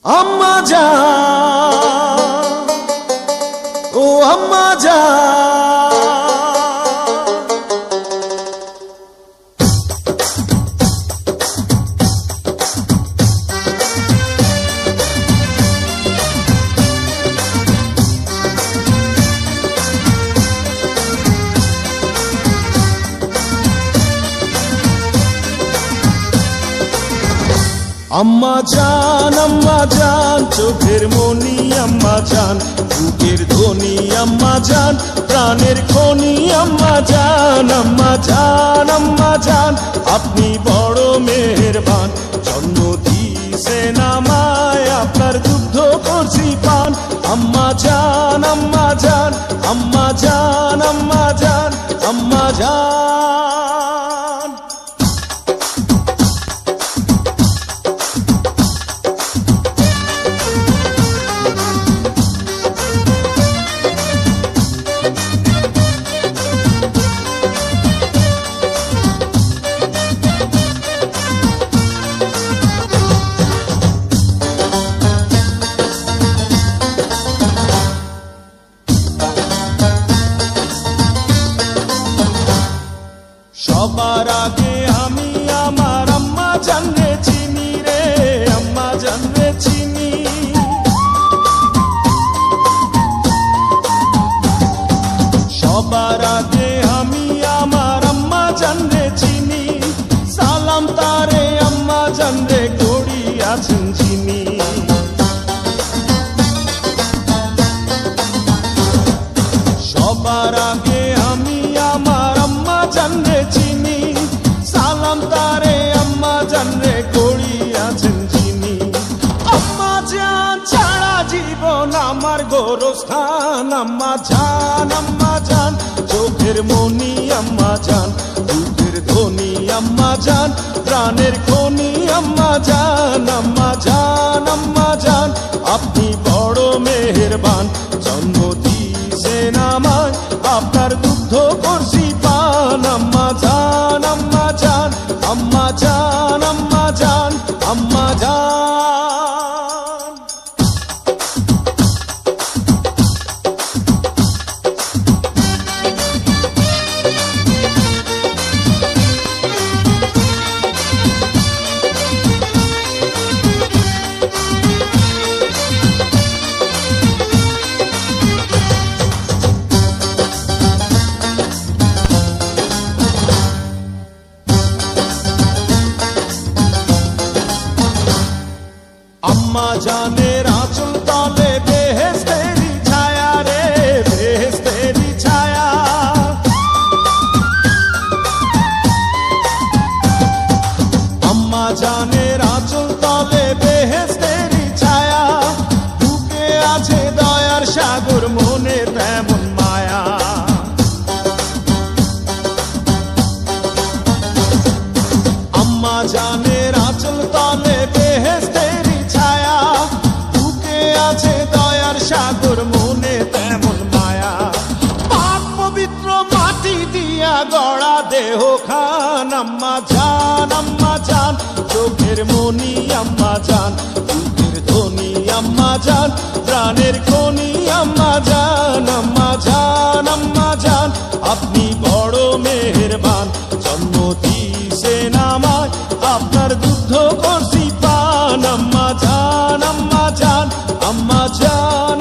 আম্মা জান, ও আম্মা জান, আম্মা জান, চোখের মনি আম্মা জান, বুকের ধ্বনি আম্মা জান, প্রাণের খনি আম্মা জান, আম্মা জান, আম্মা জান, আপনি বড় মেহেরবান, জন্ম দিয়েছেন আমায়, আপনার দুগ্ধ করছি পান, আম্মা জান, আম্মা জান, আম্মা জান, আম্মা জান, আম্মা জান। সবার আগে আমি আমার আম্মা জানরে চিনি রে, আম্মা জানরে চিনি, সবার আগে আমি আমার আম্মা জানরে চিনি, সালাম তারে আম্মা জানরে করিয়াছেন চিনি, সবার আগে আমি আমার আম্মা জানরে চিনি, সালাম তারে আম্মা জানরে করিয়াছেন চিনি, আম্মা জান ছাড়া জীবন আমার গোরস্থান, আম্মা জান, আম্মা জান, চোখের মনি আম্মা জান, বুকের ধ্বনি আম্মা জান, প্রাণের খনি আম্মা জান, আম্মা জান, আম্মা জান, আপনি বড় মেহেরবান, জন্ম দিয়েছেন আমায়, আপনার দুগ্ধ করছি পান, আম্মা জান, আম্মা জান, আম্মা জান, আম্মা জান, আম্মা জান। আম্মা জানের আঁচল তলে বেহেশতেরি ছায়া রে, বেহেশতেরি ছায়া, আম্মা জানের আঁচল তলে বেহেশতেরি ছায়া, বুকে আছে দয়ার সাগর, মনে তেমন মায়া, আম্মা জানের আঁচল তলে বেহেশতেরি ছায়া, বুকে আছে দয়ার সাগর, মনে তেমন মায়া, পাক পবিত্র মাটি দিয়া গড়া দেহ খান, আম্মা জান, আম্মা জান, চোখের মনি আম্মা জান, বুকের ধ্বনি আম্মা জান, প্রাণের খনি আম্মা জান, আম্মা জান, আম্মা জান, আপনি বড় মেহেরবান, জন্ম দিয়েছেন আমায়, আপনার দুগ্ধ করছি পান, আম্মা জান, আম্মা জান, আম্মা জান।